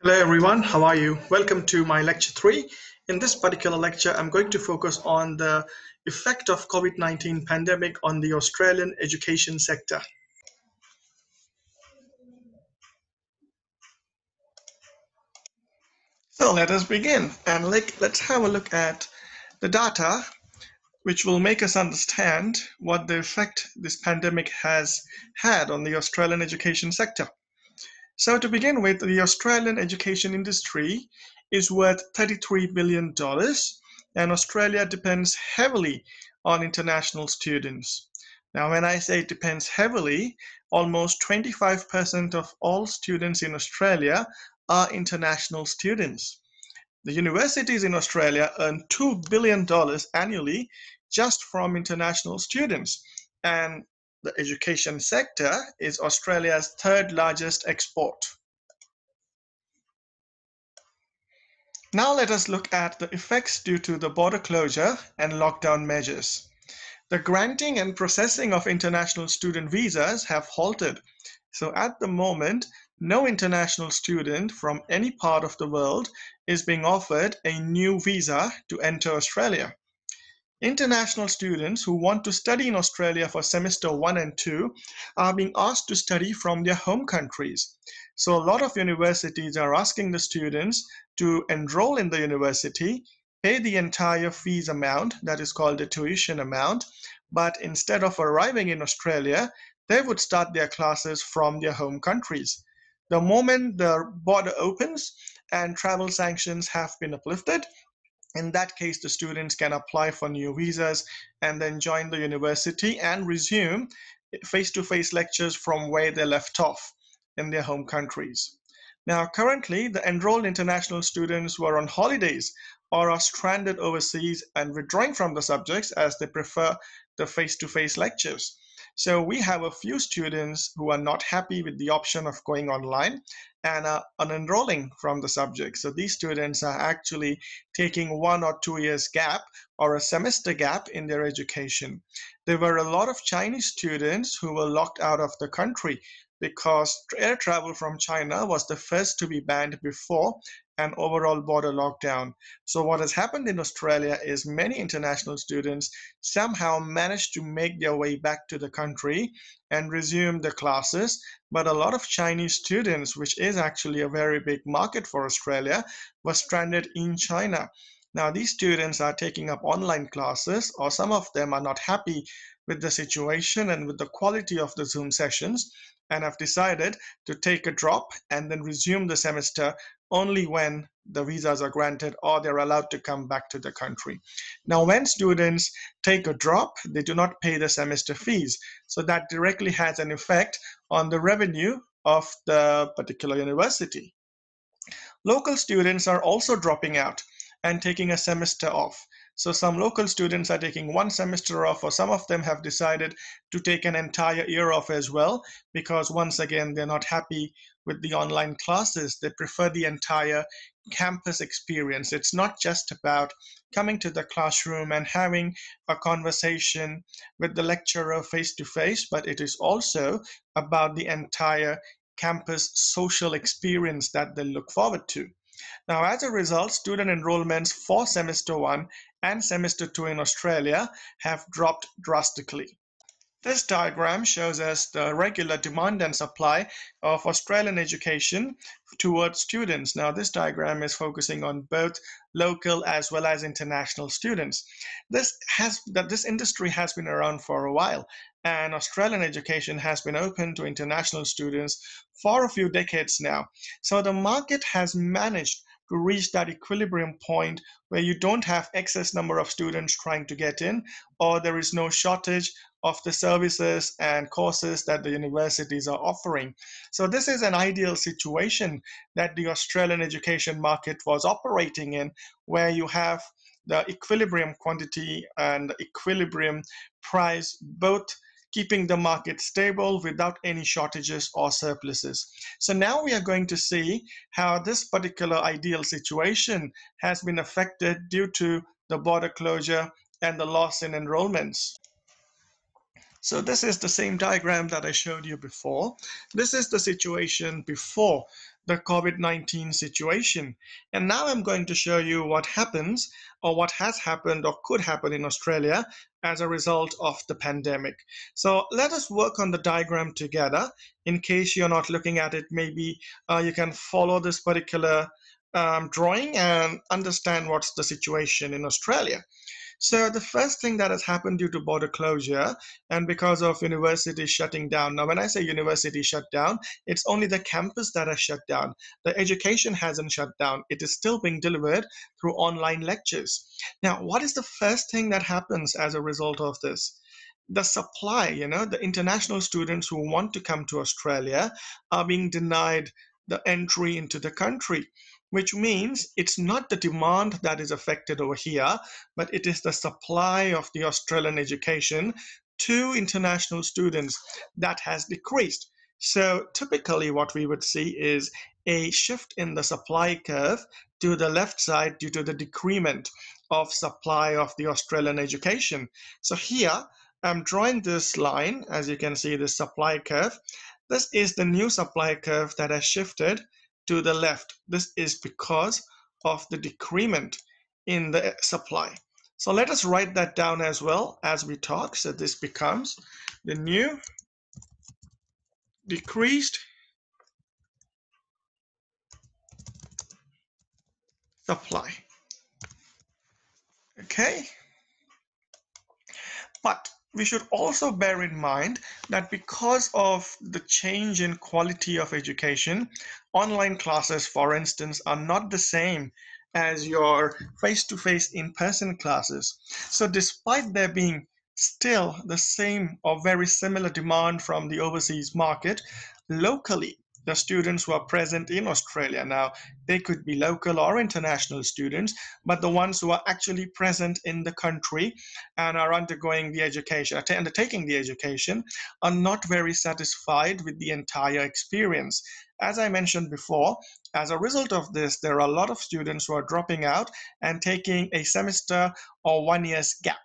Hello everyone, how are you? Welcome to my lecture 3. In this particular lecture, I'm going to focus on the effect of COVID-19 pandemic on the Australian education sector. So let us begin and let's have a look at the data which will make us understand what the effect this pandemic has had on the Australian education sector. So to begin with, the Australian education industry is worth $33 billion, and Australia depends heavily on international students. Now, when I say it depends heavily, almost 25% of all students in Australia are international students. The universities in Australia earn $2 billion annually just from international students. And the education sector is Australia's third largest export. Now let us look at the effects due to the border closure and lockdown measures. The granting and processing of international student visas have halted. So at the moment, no international student from any part of the world is being offered a new visa to enter Australia. International students who want to study in Australia for semester 1 and 2 are being asked to study from their home countries. So a lot of universities are asking the students to enroll in the university, pay the entire fees amount, that is called the tuition amount, but instead of arriving in Australia, they would start their classes from their home countries. The moment the border opens and travel sanctions have been uplifted, in that case, the students can apply for new visas and then join the university and resume face-to-face lectures from where they left off in their home countries. Now, currently, the enrolled international students who are on holidays or are stranded overseas and withdrawing from the subjects as they prefer the face-to-face lectures. So we have a few students who are not happy with the option of going online and are unenrolling from the subject. So these students are actually taking 1 or 2 years gap or a semester gap in their education. There were a lot of Chinese students who were locked out of the country because air travel from China was the first to be banned before an overall border lockdown. So what has happened in Australia is many international students somehow managed to make their way back to the country and resume the classes, but a lot of Chinese students, which is actually a very big market for Australia, were stranded in China. Now, these students are taking up online classes, or some of them are not happy with the situation and with the quality of the Zoom sessions, and have decided to take a drop and then resume the semester only when the visas are granted or they're allowed to come back to the country. Now, when students take a drop, they do not pay the semester fees. So that directly has an effect on the revenue of the particular university. Local students are also dropping out and taking a semester off. So some local students are taking 1 semester off, or some of them have decided to take an entire year off as well, because once again, they're not happy with the online classes. They prefer the entire campus experience. It's not just about coming to the classroom and having a conversation with the lecturer face to face, but it is also about the entire campus social experience that they look forward to. Now, as a result, student enrollments for semester 1 and semester 2 in Australia have dropped drastically. This diagram shows us the regular demand and supply of Australian education towards students. Now, this diagram is focusing on both local as well as international students. This industry has been around for a while, and Australian education has been open to international students for a few decades now. So the market has managed to reach that equilibrium point where you don't have excess number of students trying to get in, or there is no shortage of the services and courses that the universities are offering. So this is an ideal situation that the Australian education market was operating in, where you have the equilibrium quantity and equilibrium price, both keeping the market stable without any shortages or surpluses. So now we are going to see how this particular ideal situation has been affected due to the border closure and the loss in enrollments. So this is the same diagram that I showed you before. This is the situation before the COVID-19 situation. And now I'm going to show you what happens or what has happened or could happen in Australia as a result of the pandemic. So let us work on the diagram together. In case you're not looking at it, maybe you can follow this particular drawing and understand what's the situation in Australia. So the first thing that has happened due to border closure and because of universities shutting down. Now, when I say university shut down, it's only the campus that has shut down. The education hasn't shut down. It is still being delivered through online lectures. Now, what is the first thing that happens as a result of this? The supply, the international students who want to come to Australia are being denied the entry into the country, which means it's not the demand that is affected over here, but it is the supply of the Australian education to international students that has decreased. So typically what we would see is a shift in the supply curve to the left side due to the decrement of supply of the Australian education. So here I'm drawing this line, as you can see, the supply curve. This is the new supply curve that has shifted to the left. This is because of the decrement in the supply. So let us write that down as well as we talk. So this becomes the new decreased supply. Okay, but we should also bear in mind that because of the change in quality of education, online classes, for instance, are not the same as your face-to-face in-person classes. So despite there being still the same or very similar demand from the overseas market, locally, the students who are present in Australia now, they could be local or international students, but the ones who are actually present in the country and are undergoing the education, undertaking the education, are not very satisfied with the entire experience. As I mentioned before, as a result of this, there are a lot of students who are dropping out and taking a semester or 1 year's gap.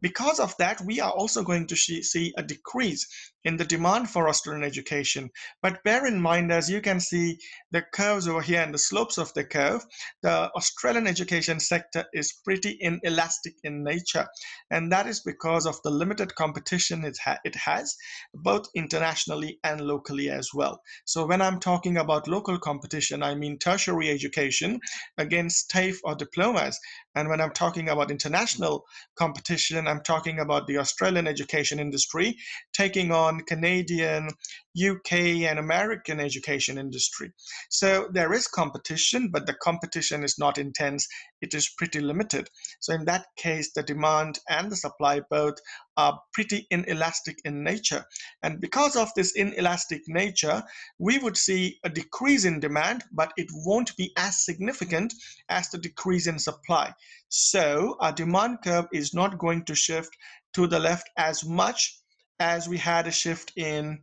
Because of that, we are also going to see a decrease in the demand for Australian education. But bear in mind, as you can see the curves over here and the slopes of the curve, the Australian education sector is pretty inelastic in nature. And that is because of the limited competition it has, both internationally and locally as well. So when I'm talking about local competition, I mean tertiary education against TAFE or diplomas. And when I'm talking about international competition, I'm talking about the Australian education industry taking on Canadian, UK, and American education industry. So there is competition, but the competition is not intense. It is pretty limited. So in that case, the demand and the supply both are pretty inelastic in nature. And because of this inelastic nature, we would see a decrease in demand, but it won't be as significant as the decrease in supply. So our demand curve is not going to shift to the left as much as we had a shift in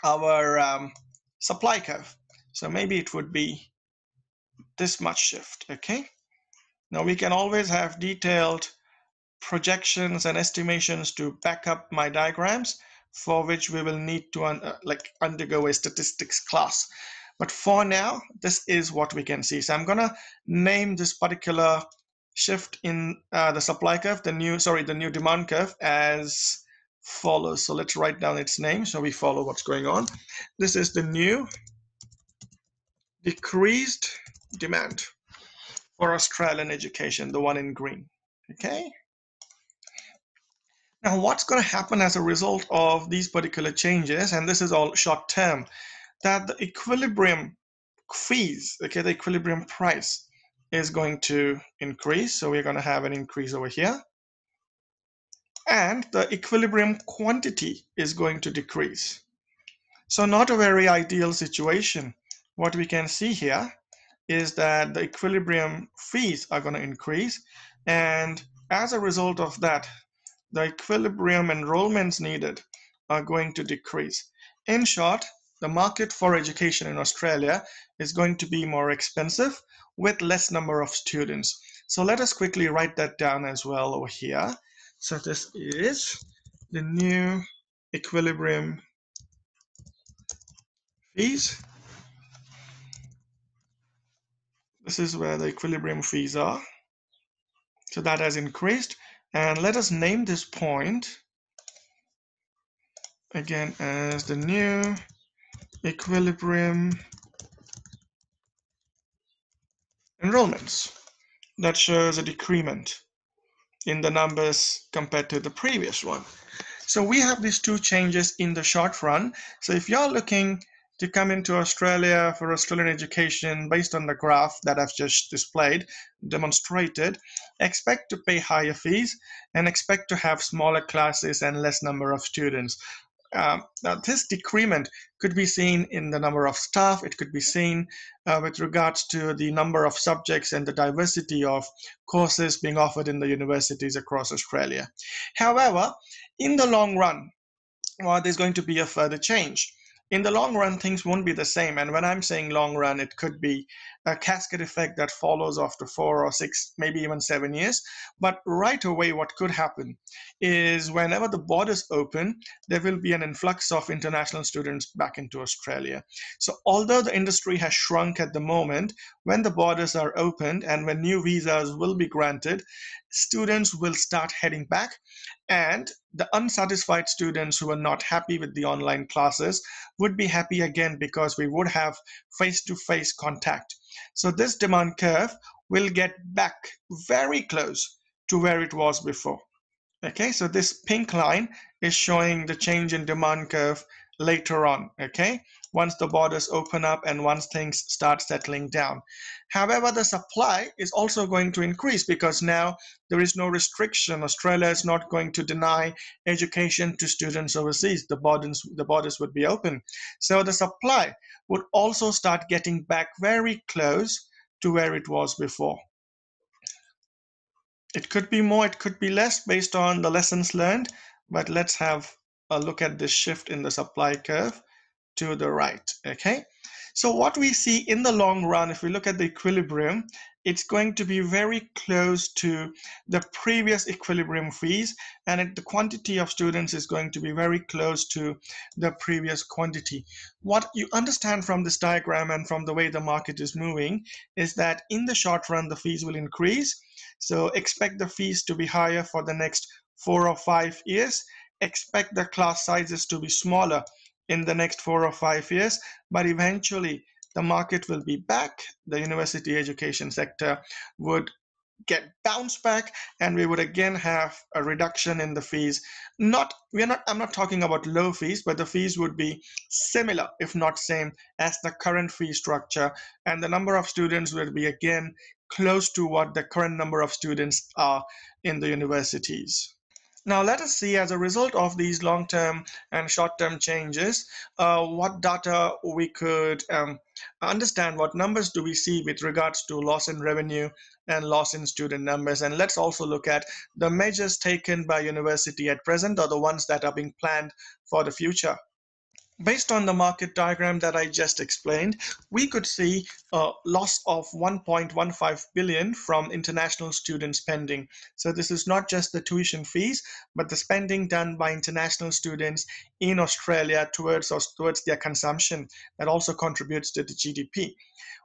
our supply curve. So maybe it would be this much shift, okay? Now we can always have detailed projections and estimations to back up my diagrams, for which we will need to undergo a statistics class. But for now, this is what we can see. So I'm gonna name this particular shift in the supply curve, the new demand curve, as follows. So let's write down its name so we follow what's going on. This is the new decreased demand for Australian education, the one in green. Okay. Now, what's going to happen as a result of these particular changes, and this is all short term, that the equilibrium fees, okay, the equilibrium price is going to increase. So we're going to have an increase over here. And the equilibrium quantity is going to decrease. So not a very ideal situation. What we can see here is that the equilibrium fees are going to increase. And as a result of that, the equilibrium enrollments needed are going to decrease. In short, the market for education in Australia is going to be more expensive with less number of students. So let us quickly write that down as well over here. So this is the new equilibrium fees This is where the equilibrium fees are. So that has increased. And let us name this point again as the new equilibrium enrollments. That shows a decrement in the numbers compared to the previous one. So we have these two changes in the short run. So if you're looking to come into Australia for Australian education based on the graph that I've just demonstrated, expect to pay higher fees and expect to have smaller classes and less number of students. Now this decrement could be seen in the number of staff. It could be seen with regards to the number of subjects and the diversity of courses being offered in the universities across Australia. However, in the long run, there's going to be a further change. In the long run, things won't be the same. And when I'm saying long run, it could be a cascade effect that follows after 4 or 6, maybe even 7 years. But right away, what could happen is whenever the borders open, there will be an influx of international students back into Australia. So although the industry has shrunk at the moment, when the borders are opened and when new visas will be granted, students will start heading back, and the unsatisfied students who are not happy with the online classes would be happy again because we would have face-to-face contact. So this demand curve will get back very close to where it was before. Okay, so this pink line is showing the change in demand curve later on, okay, once the borders open up and once things start settling down. However, the supply is also going to increase because now there is no restriction. Australia is not going to deny education to students overseas. The borders would be open. So the supply would also start getting back very close to where it was before. It could be more, it could be less based on the lessons learned, but let's have a look at this shift in the supply curve to the right, okay? So what we see in the long run, if we look at the equilibrium, it's going to be very close to the previous equilibrium fees, and the quantity of students is going to be very close to the previous quantity. What you understand from this diagram and from the way the market is moving is that in the short run, the fees will increase. So expect the fees to be higher for the next 4 or 5 years. Expect the class sizes to be smaller in the next 4 or 5 years, but eventually the market will be back. The university education sector would get bounced back, and we would again have a reduction in the fees. I'm not talking about low fees, but the fees would be similar, if not same, as the current fee structure, and the number of students will be again close to what the current number of students are in the universities. Now let us see, as a result of these long-term and short-term changes, what data we could understand, what numbers do we see with regards to loss in revenue and loss in student numbers. And let's also look at the measures taken by university at present, or the ones that are being planned for the future. Based on the market diagram that I just explained, we could see a loss of 1.15 billion from international student spending. So this is not just the tuition fees, but the spending done by international students in Australia towards their consumption that also contributes to the GDP.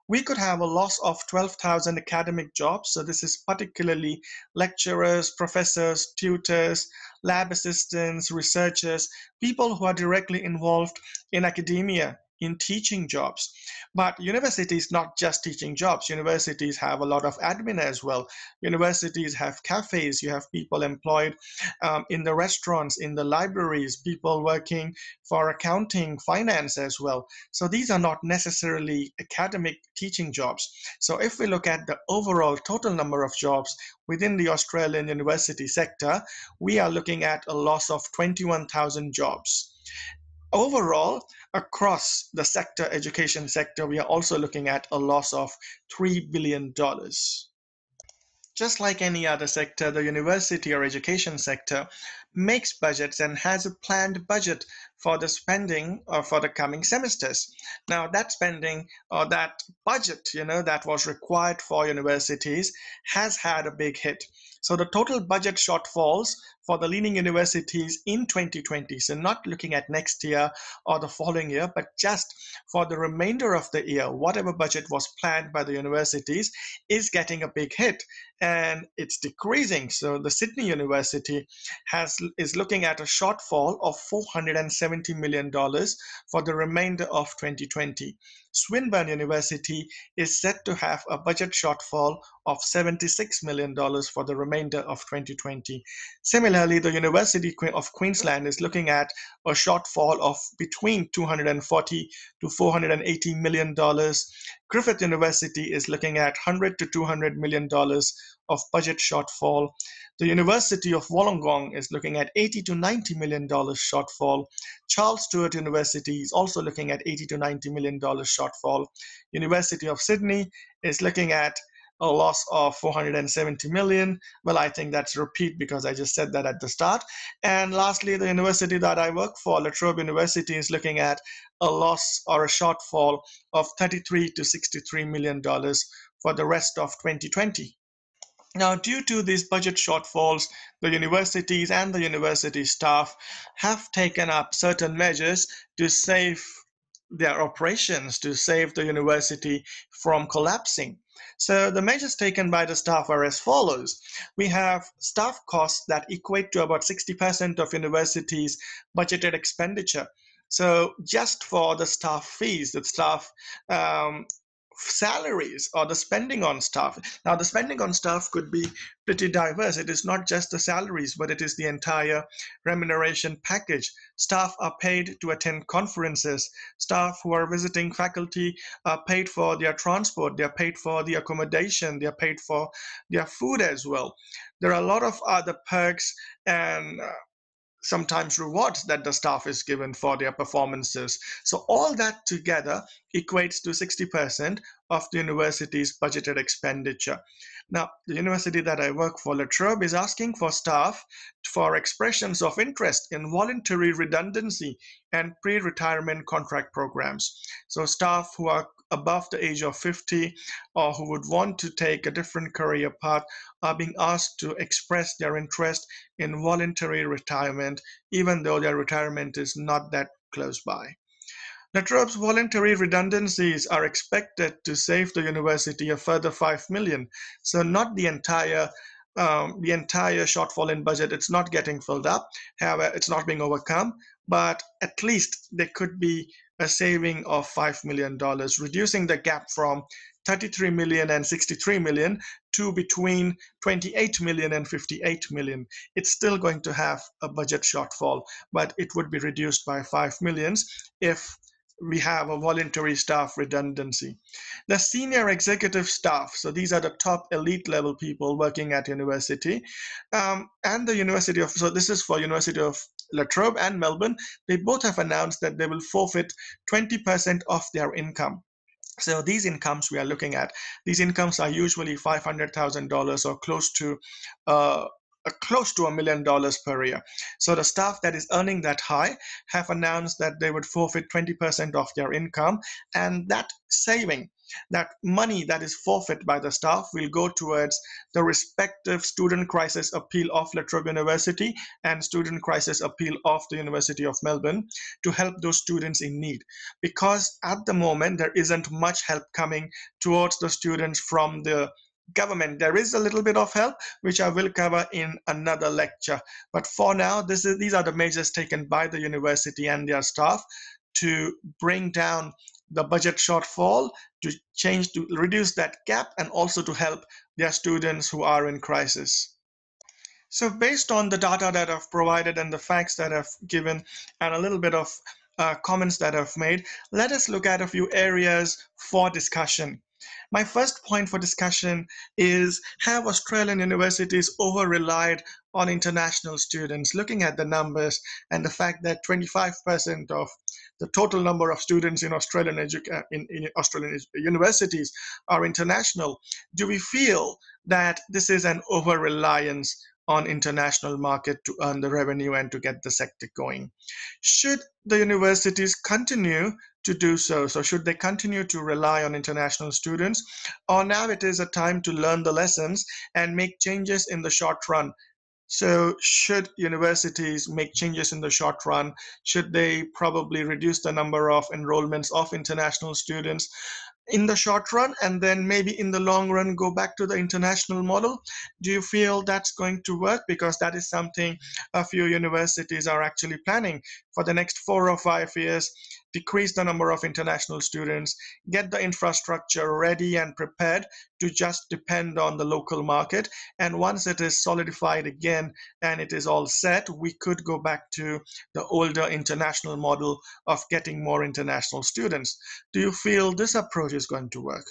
We could have a loss of 12,000 academic jobs. So this is particularly lecturers, professors, tutors, lab assistants, researchers, people who are directly involved in academia, in teaching jobs. But universities not just teaching jobs. Universities have a lot of admin as well. Universities have cafes. You have people employed in the restaurants, in the libraries, people working for accounting, finance as well. So these are not necessarily academic teaching jobs. So if we look at the overall total number of jobs within the Australian university sector, we are looking at a loss of 21,000 jobs. Overall, across the sector, education sector, we are also looking at a loss of $3 billion. Just like any other sector, the university or education sector makes budgets and has a planned budget for the spending for the coming semesters. Now, that spending or that budget, that was required for universities has had a big hit. So the total budget shortfalls for the leading universities in 2020, so not looking at next year or the following year, but just for the remainder of the year, whatever budget was planned by the universities is getting a big hit and it's decreasing. So the Sydney University is looking at a shortfall of $470 million for the remainder of 2020. Swinburne University is set to have a budget shortfall of $76 million for the remainder of 2020. Similarly, the University of Queensland is looking at a shortfall of between 240 to $480 million. Griffith University is looking at $100 to $200 million of budget shortfall. The University of Wollongong is looking at $80 to $90 million shortfall. Charles Sturt University is also looking at $80 to $90 million shortfall. University of Sydney is looking at a loss of 470 million. Well, I think that's a repeat because I just said that at the start. And lastly, the university that I work for, La Trobe University, is looking at a loss or a shortfall of 33 to $63 million for the rest of 2020. Now, due to these budget shortfalls, the universities and the university staff have taken up certain measures to save their operations, to save the university from collapsing. So the measures taken by the staff are as follows. We have staff costs that equate to about 60% of universities' budgeted expenditure. So just for the staff fees, the staff salaries or the spending on staff. Now, the spending on staff could be pretty diverse. It is not just the salaries, but it is the entire remuneration package. Staff are paid to attend conferences. Staff who are visiting faculty are paid for their transport. They're paid for the accommodation. They're paid for their food as well. There are a lot of other perks and sometimes rewards that the staff is given for their performances. So all that together equates to 60% of the university's budgeted expenditure. Now, the university that I work for, La Trobe, is asking for staff for expressions of interest in voluntary redundancy and pre-retirement contract programs. So staff who are above the age of 50 or who would want to take a different career path are being asked to express their interest in voluntary retirement, even though their retirement is not that close by. La Trobe's voluntary redundancies are expected to save the university a further 5 million. So not the entire shortfall in budget, it's not getting filled up. However, it's not being overcome, but at least there could be a saving of $5 million, reducing the gap from 33 million and 63 million to between 28 million and 58 million. It's still going to have a budget shortfall, but it would be reduced by 5 millions if we have a voluntary staff redundancy. The senior executive staff, so these are the top elite level people working at university, and the University of, so this is for University of La Trobe and Melbourne, they both have announced that they will forfeit 20% of their income. So these incomes we are looking at, these incomes are usually $500,000 or close to $1 million per year. So the staff that is earning that high have announced that they would forfeit 20% of their income, and that saving, that money that is forfeit by the staff will go towards the respective student crisis appeal of La Trobe University and student crisis appeal of the University of Melbourne to help those students in need. Because at the moment, there isn't much help coming towards the students from the government. There is a little bit of help, which I will cover in another lecture. But for now, these are the measures taken by the university and their staff to bring down the budget shortfall, to reduce that gap, and also to help their students who are in crisis. So based on the data that I've provided and the facts that I've given and a little bit of comments that I've made, let us look at a few areas for discussion. My first point for discussion is, have Australian universities over-relied on international students? Looking at the numbers and the fact that 25% of the total number of students in Australian universities are international, do we feel that this is an over-reliance on international market to earn the revenue and to get the sector going? Should the universities continue to do so? So should they continue to rely on international students, or now it is a time to learn the lessons and make changes in the short run? So, should universities make changes in the short run? Should they probably reduce the number of enrollments of international students in the short run, and then maybe in the long run go back to the international model? Do you feel that's going to work? Because that is something a few universities are actually planning for the next 4 or 5 years: decrease the number of international students, get the infrastructure ready and prepared to just depend on the local market. And once it is solidified again and it is all set, we could go back to the older international model of getting more international students. Do you feel this approach is going to work?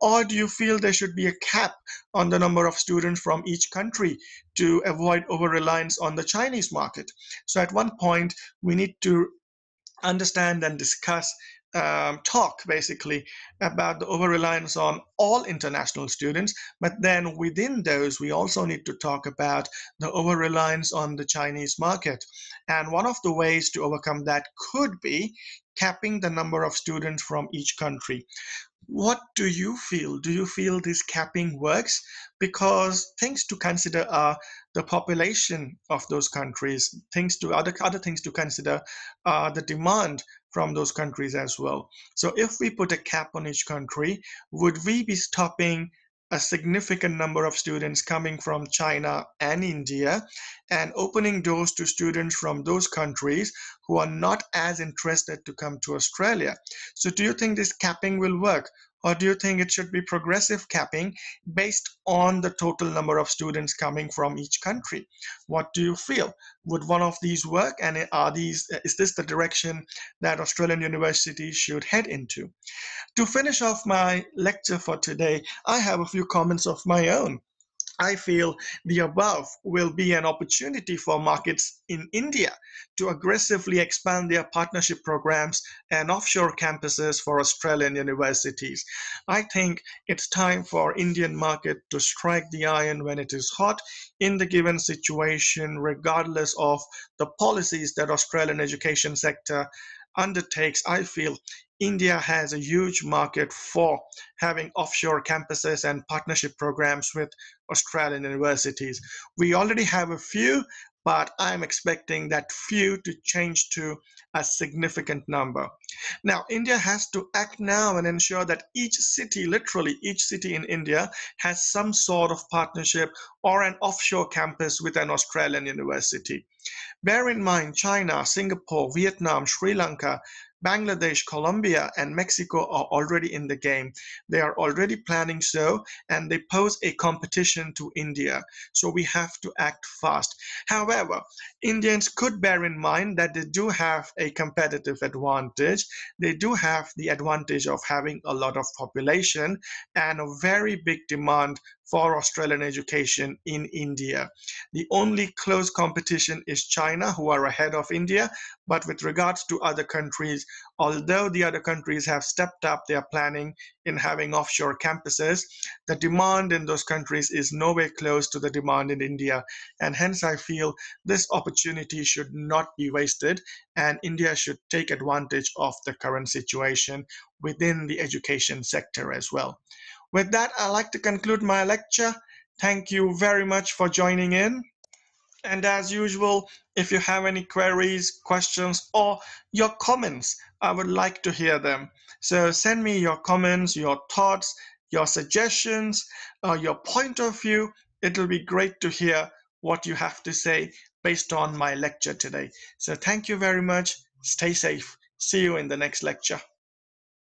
Or do you feel there should be a cap on the number of students from each country to avoid over reliance on the Chinese market? So at one point, we need to understand and discuss, talk basically about the over reliance on all international students. But then within those, we also need to talk about the over reliance on the Chinese market. And one of the ways to overcome that could be capping the number of students from each country. What do you feel? Do you feel this capping works? Because things to consider are the population of those countries, things to other things to consider are the demand from those countries as well. So if we put a cap on each country, would we be stopping a significant number of students coming from China and India and opening doors to students from those countries who are not as interested to come to Australia? So do you think this capping will work? Or do you think it should be progressive capping based on the total number of students coming from each country? What do you feel? Would one of these work? And is this the direction that Australian universities should head into? To finish off my lecture for today, I have a few comments of my own. I feel the above will be an opportunity for markets in India to aggressively expand their partnership programs and offshore campuses for Australian universities. I think it's time for Indian market to strike the iron when it is hot in the given situation, regardless of the policies that Australian education sector undertakes. I feel India has a huge market for having offshore campuses and partnership programs with Australian universities. We already have a few, but I'm expecting that few to change to a significant number. Now, India has to act now and ensure that each city, literally each city in India, has some sort of partnership or an offshore campus with an Australian university. Bear in mind, China, Singapore, Vietnam, Sri Lanka, Bangladesh, Colombia, and Mexico are already in the game. They are already planning so, and they pose a competition to India. So we have to act fast. However, Indians could bear in mind that they do have a competitive advantage. They do have the advantage of having a lot of population and a very big demand for Australian education in India. The only close competition is China, who are ahead of India. But with regards to other countries, although the other countries have stepped up their planning in having offshore campuses, the demand in those countries is nowhere close to the demand in India. And hence, I feel this opportunity should not be wasted, and India should take advantage of the current situation within the education sector as well. With that, I'd like to conclude my lecture. Thank you very much for joining in. And as usual, if you have any queries, questions, or your comments, I would like to hear them. So send me your comments, your thoughts, your suggestions, your point of view. It'll be great to hear what you have to say based on my lecture today. So thank you very much. Stay safe. See you in the next lecture.